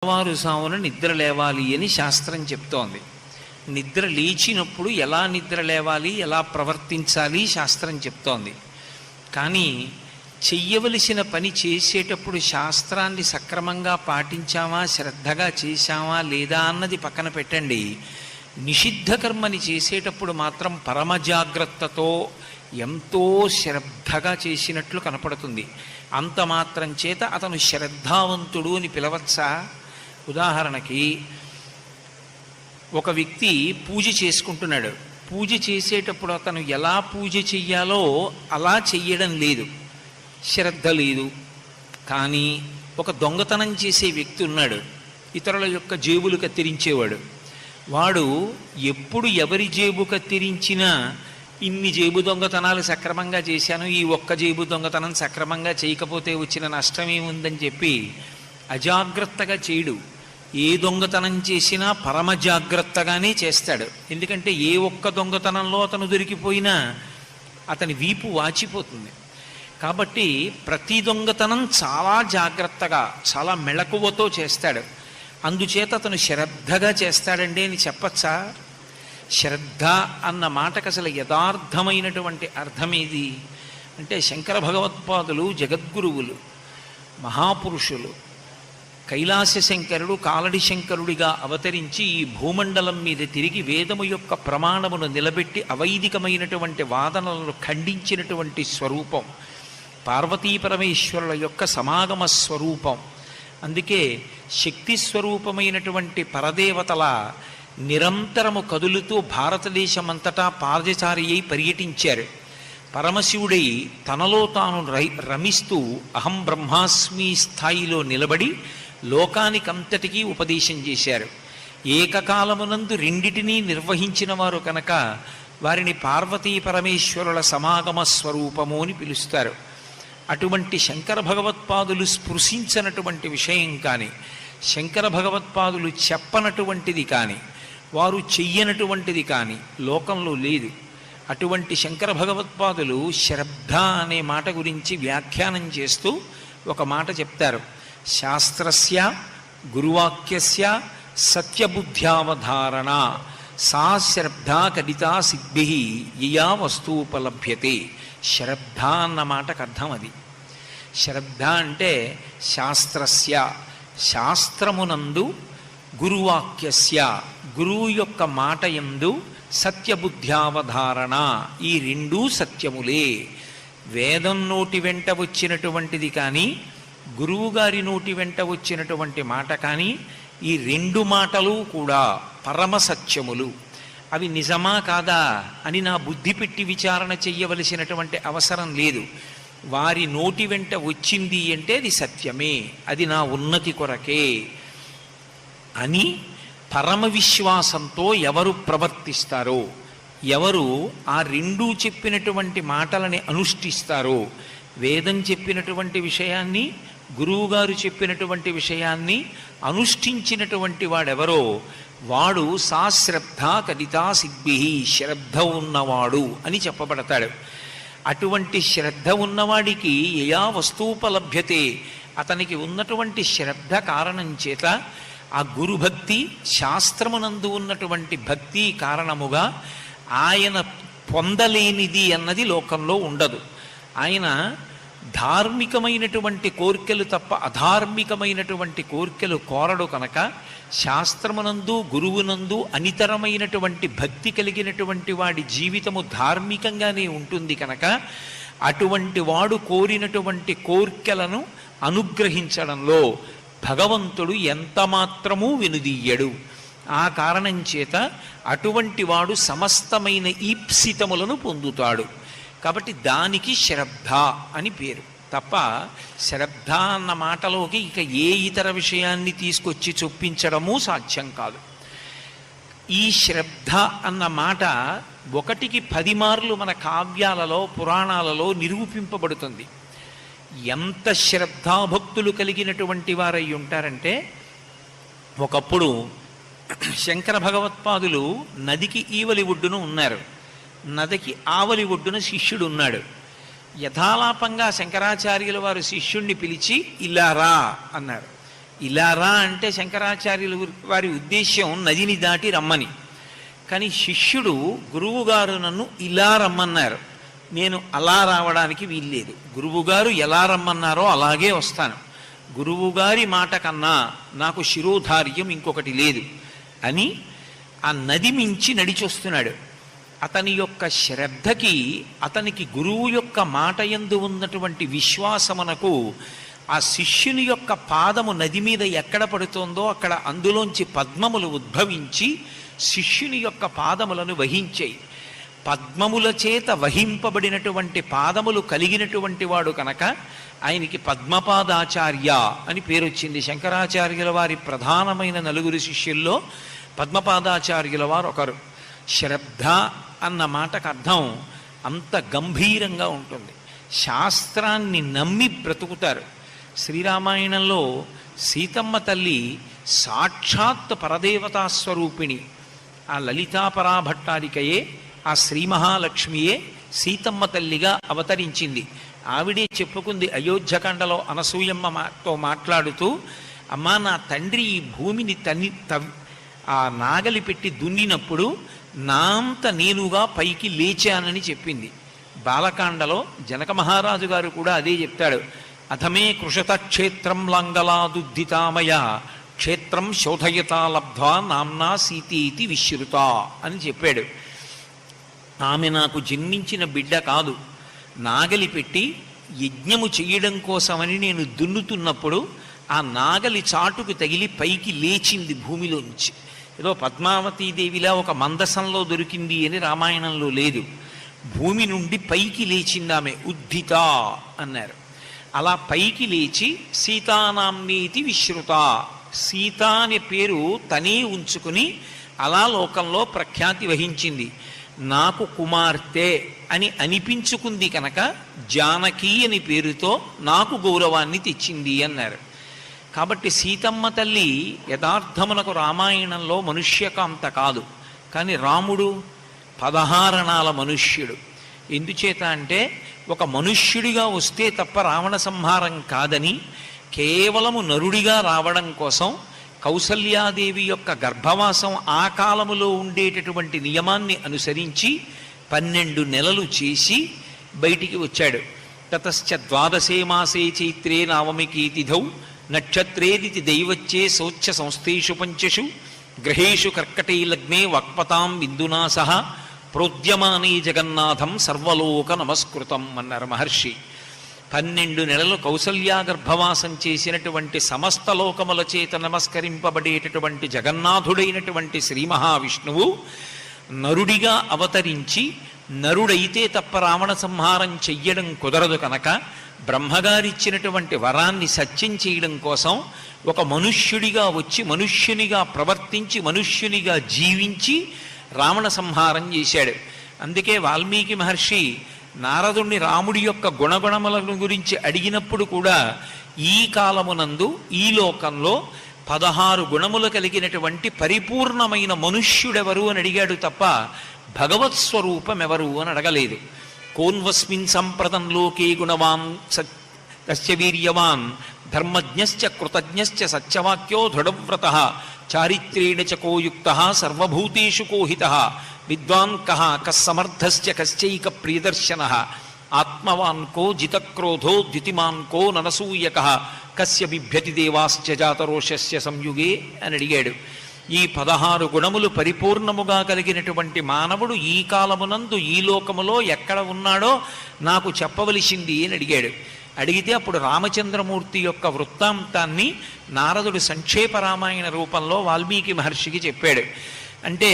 తెల్లవారుజామున నిద్ర లేవాలి అని శాస్త్రం చెప్తోంది. నిద్ర లేచినప్పుడు ఎలా నిద్ర లేవాలి, ఎలా ప్రవర్తించాలి శాస్త్రం చెప్తోంది. కానీ చెయ్యవలసిన పని చేసేటప్పుడు శాస్త్రాన్ని సక్రమంగా పాటించామా, శ్రద్ధగా చేశామా లేదా అన్నది పక్కన పెట్టండి. నిషిద్ధ కర్మని చేసేటప్పుడు మాత్రం పరమ జాగ్రత్తతో ఎంతో శ్రద్ధగా చేసినట్లు కనపడుతుంది. అంత మాత్రం చేత అతను శ్రద్ధావంతుడు అని పిలవచ్చా? ఉదాహరణకి ఒక వ్యక్తి పూజ చేసుకుంటున్నాడు. పూజ చేసేటప్పుడు అతను ఎలా పూజ చెయ్యాలో అలా చెయ్యడం లేదు, శ్రద్ధ లేదు. కానీ ఒక దొంగతనం చేసే వ్యక్తి ఉన్నాడు, ఇతరుల యొక్క జేబులు కత్తిరించేవాడు. వాడు ఎప్పుడు ఎవరి జేబు కత్తిరించినా ఇన్ని జేబు దొంగతనాలు సక్రమంగా చేశాను, ఈ ఒక్క జేబు దొంగతనం సక్రమంగా చేయకపోతే వచ్చిన నష్టం ఏముందని చెప్పి అజాగ్రత్తగా చేయడు. ఏ దొంగతనం చేసినా పరమ జాగ్రత్తగానే చేస్తాడు. ఎందుకంటే ఏ ఒక్క దొంగతనంలో అతను దొరికిపోయినా అతని వీపు వాచిపోతుంది. కాబట్టి ప్రతి దొంగతనం చాలా జాగ్రత్తగా, చాలా మెళకువతో చేస్తాడు. అందుచేత అతను శ్రద్ధగా చేస్తాడండి అని చెప్పచ్చా? శ్రద్ధ అన్న మాటకు అసలు యథార్థమైనటువంటి అర్థమేది అంటే, శంకర భగవత్పాదులు జగద్గురువులు, మహాపురుషులు. కైలాస శంకరుడు కాలడి శంకరుడిగా అవతరించి ఈ భూమండలం మీద తిరిగి వేదము యొక్క ప్రమాణమును నిలబెట్టి అవైదికమైనటువంటి వాదనలను ఖండించినటువంటి స్వరూపం, పార్వతీ పరమేశ్వరుల యొక్క సమాగమ స్వరూపం. అందుకే శక్తి స్వరూపమైనటువంటి పరదేవతల నిరంతరము కదులుతూ భారతదేశమంతటా పాదచారి అయి పర్యటించారు. పరమశివుడై తనలో తాను రమిస్తూ అహం బ్రహ్మాస్మి స్థాయిలో నిలబడి లోకానికంతటికీ ఉపదేశం చేశారు. ఏకకాలమునందు రెండిటినీ నిర్వహించిన వారు కనుక వారిని పార్వతీ పరమేశ్వరుల సమాగమ స్వరూపము అని పిలుస్తారు. అటువంటి శంకర భగవత్పాదులు స్పృశించినటువంటి విషయం కానీ, శంకర భగవత్పాదులు చెప్పనటువంటిది కానీ, వారు చెయ్యనటువంటిది కానీ లోకంలో లేదు. అటువంటి శంకర భగవత్పాదులు శ్రద్ధ అనే మాట గురించి వ్యాఖ్యానం చేస్తూ ఒక మాట చెప్తారు. శాస్త్రస్య గురువాక్యస్య సత్యబుద్ధ్యావధారణ సా శ్రద్ధ కడితా సిద్భి యయా వస్తూపలభ్యతే. శ్రద్ధ అన్న మాటకు అర్థం అది. శ్రద్ధ అంటే శాస్త్రస్య, శాస్త్రమునందు, గురువాక్యస్య, గురువు యొక్క మాట యందు, సత్యబుద్ధ్యావధారణ, ఈ రెండూ సత్యములే. వేదం నోటి వెంట వచ్చినటువంటిది కానీ, గురువుగారి నోటి వెంట వచ్చినటువంటి మాట కానీ, ఈ రెండు మాటలు కూడా పరమ సత్యములు. అవి నిజమా కాదా అని నా బుద్ధి పెట్టి విచారణ చెయ్యవలసినటువంటి అవసరం లేదు. వారి నోటి వెంట వచ్చింది అంటే అది సత్యమే, అది నా ఉన్నతి కొరకే అని పరమ విశ్వాసంతో ఎవరు ప్రవర్తిస్తారో, ఎవరు ఆ రెండూ చెప్పినటువంటి మాటలని అనుష్ఠిస్తారో, వేదం చెప్పినటువంటి విషయాన్ని, గురువుగారు చెప్పినటువంటి విషయాన్ని అనుష్ఠించినటువంటి వాడెవరో వాడు సా శ్రద్ధ కడితా సిద్భి, శ్రద్ధ ఉన్నవాడు అని చెప్పబడతాడు. అటువంటి శ్రద్ధ ఉన్నవాడికి యయా వస్తూపలభ్యతే, అతనికి ఉన్నటువంటి శ్రద్ధ కారణం చేత ఆ గురుభక్తి, శాస్త్రమునందు ఉన్నటువంటి భక్తి కారణముగా ఆయన పొందలేనిది అన్నది లోకంలో ఉండదు. ఆయన ధార్మికమైనటువంటి కోర్కెలు తప్ప అధార్మికమైనటువంటి కోర్కెలు కోరడు కనుక, శాస్త్రమునందు గురువునందు అనితరమైనటువంటి భక్తి కలిగినటువంటి వాడి జీవితము ధార్మికంగానే ఉంటుంది కనుక, అటువంటి వాడు కోరినటువంటి కోర్కెలను అనుగ్రహించడంలో భగవంతుడు ఎంత మాత్రమూ వెనుదీయడు. ఆ కారణం చేత అటువంటి వాడు సమస్తమైన ఈప్సితములను పొందుతాడు. కాబట్టి దానికి శ్రద్ధ అని పేరు తప్ప, శ్రద్ధ అన్న మాటలోకి ఇక ఏ ఇతర విషయాన్ని తీసుకొచ్చి చొప్పించడము సాధ్యం కాదు. ఈ శ్రద్ధ అన్న మాట 1కి 10 మార్లు మన కావ్యాలలో, పురాణాలలో నిరూపింపబడుతుంది. ఎంత శ్రద్ధాభక్తులు కలిగినటువంటి వారై ఉంటారంటే, ఒకప్పుడు శంకర భగవత్పాదులు నదికి ఈవలి ఒడ్డున ఉన్నారు. నదికి ఆవలి ఒడ్డున శిష్యుడు ఉన్నాడు. యథాలాపంగా శంకరాచార్యుల వారు శిష్యుణ్ణి పిలిచి ఇలా రా అన్నారు. ఇలా రా అంటే శంకరాచార్యుల వారి ఉద్దేశ్యం నదిని దాటి రమ్మని. కానీ శిష్యుడు గురువుగారు నన్ను ఇలా రమ్మన్నారు, నేను అలా రావడానికి వీల్లేదు. గురువుగారు ఎలా రమ్మన్నారో అలాగే వస్తాను. గురువుగారి మాట కన్నా నాకు శిరోధార్యం ఇంకొకటి లేదు అని ఆ నది మించి నడిచొస్తున్నాడు. అతని యొక్క శ్రద్ధకి, అతనికి గురువు యొక్క మాట యందు ఉన్నటువంటి విశ్వాసమునకు ఆ శిష్యుని యొక్క పాదము నది మీద ఎక్కడ పడుతోందో అక్కడ అందులోంచి పద్మములు ఉద్భవించి శిష్యుని యొక్క పాదములను వహించాయి. పద్మముల చేత వహింపబడినటువంటి పాదములు కలిగినటువంటి వాడు కనుక ఆయనకి పద్మపాదాచార్య అని పేరు వచ్చింది. శంకరాచార్యుల వారి ప్రధానమైన నలుగురు శిష్యుల్లో పద్మపాదాచార్యుల వారు ఒకరు. శ్రద్ధ అన్న మాటకు అర్థం అంత గంభీరంగా ఉంటుంది. శాస్త్రాన్ని నమ్మి బ్రతుకుతారు. శ్రీరామాయణంలో సీతమ్మ తల్లి సాక్షాత్ పరదేవతా స్వరూపిణి. ఆ లలితాపరాభట్టారికయే, ఆ శ్రీ మహాలక్ష్మియే సీతమ్మ తల్లిగా అవతరించింది. ఆవిడే చెప్పుకుంది అయోధ్యకాండలో అనసూయమ్మతో మాట్లాడుతూ, అమ్మా నా తండ్రి ఈ భూమిని ఆ నాగలి పెట్టి దున్నినప్పుడు నాంత నేనుగా పైకి లేచానని చెప్పింది. బాలకాండలో జనక మహారాజు గారు కూడా అదే చెప్తాడు. అథమే కృషత క్షేత్రం లాంగలాదుద్దితామయ క్షేత్రం శోధయతా లబ్ధ్వా నామ్నా సీతీతి విశ్రుత అని చెప్పాడు. ఆమె నాకు జన్మించిన బిడ్డ కాదు, నాగలి పెట్టి యజ్ఞము చెయ్యడం కోసమని నేను దున్నుతున్నప్పుడు ఆ నాగలి చాటుకు తగిలి పైకి లేచింది భూమిలోంచి. ఏదో పద్మావతీదేవిలా ఒక మందసంలో దొరికింది అని రామాయణంలో లేదు. భూమి నుండి పైకి లేచింది ఆమె, ఉద్ధిత అన్నారు. అలా పైకి లేచి సీతానామ్నీతి విశ్రుత, సీత అనే పేరు తనే ఉంచుకుని అలా లోకంలో ప్రఖ్యాతి వహించింది. నాకు కుమార్తె అని అనిపించుకుంది కనుక జానకి అని పేరుతో నాకు గౌరవాన్ని తెచ్చింది అన్నారు. కాబట్టి సీతమ్మ తల్లి యథార్థమునకు రామాయణంలో మనుష్యకాంత కాదు, కానీ రాముడు పదహారణాల మనుష్యుడు. ఎందుచేత అంటే ఒక మనుష్యుడిగా వస్తే తప్ప రావణ సంహారం కాదని కేవలము నరుడిగా రావడం కోసం కౌసల్యాదేవి యొక్క గర్భవాసం ఆ కాలములో ఉండేటటువంటి నియమాన్ని అనుసరించి 12 నెలలు చేసి బయటికి వచ్చాడు. తతశ్చ ద్వాదశే మాసే చైత్రే నవమికి తిథౌ నక్షత్రేదితి దైవచ్చే శోచ్ఛ సంస్థేషు పంచషు గ్రహేషు కర్కటే లగ్నే వక్పతాం బిందునా సహ ప్రోద్యమానే జగన్నాథం సర్వలోక నమస్కృతం అన్నారు మహర్షి. 12 నెలలు కౌసల్యా గర్భవాసం చేసినటువంటి సమస్త లోకముల చేత నమస్కరింపబడేటటువంటి జగన్నాథుడైనటువంటి శ్రీ మహావిష్ణువు నరుడిగా అవతరించి, నరుడైతే తప్ప రావణ సంహారం చెయ్యడం కుదరదు కనుక బ్రహ్మగారిచ్చినటువంటి వరాన్ని సత్యం చేయడం కోసం ఒక మనుష్యుడిగా వచ్చి మనుష్యునిగా ప్రవర్తించి మనుష్యునిగా జీవించి రావణ సంహారం చేశాడు. అందుకే వాల్మీకి మహర్షి నారదుణ్ణి రాముడి యొక్క గుణగుణములను గురించి అడిగినప్పుడు కూడా ఈ కాలమునందు ఈ లోకంలో 16 గుణములు కలిగినటువంటి పరిపూర్ణమైన మనుష్యుడెవరు అని అడిగాడు తప్ప భగవత్ స్వరూపం ఎవరు అని అడగలేదు. కోన్వస్మిన్ సంప్రదం లోకే గుణవాన్ సత్య వీర్యవాన్ ధర్మజ్ఞశ్చ కృతజ్ఞశ్చ సత్యవాక్యో దృఢవ్రతః చారిత్రేణ చ కోయుక్త సర్వభూతేషు కోహిత విద్వాన్ కః కస్సమర్థశ్చ కశ్చైక ప్రియదర్శనః ఆత్మవాన్ కో జితక్రోధో ద్యుతిమాన్ కో ననసూయకః కస్య బిభ్యతి దేవాశ్చ జాతరోషస్య సంయుగే అని అడిగాడు. ఈ 16 గుణములు పరిపూర్ణముగా కలిగినటువంటి మానవుడు ఈ కాలమునందు ఈ లోకములో ఎక్కడ ఉన్నాడో నాకు చెప్పవలసింది అని అడిగాడు. అడిగితే అప్పుడు రామచంద్రమూర్తి యొక్క వృత్తాంతాన్ని నారదుడు సంక్షేప రామాయణ రూపంలో వాల్మీకి మహర్షికి చెప్పాడు. అంటే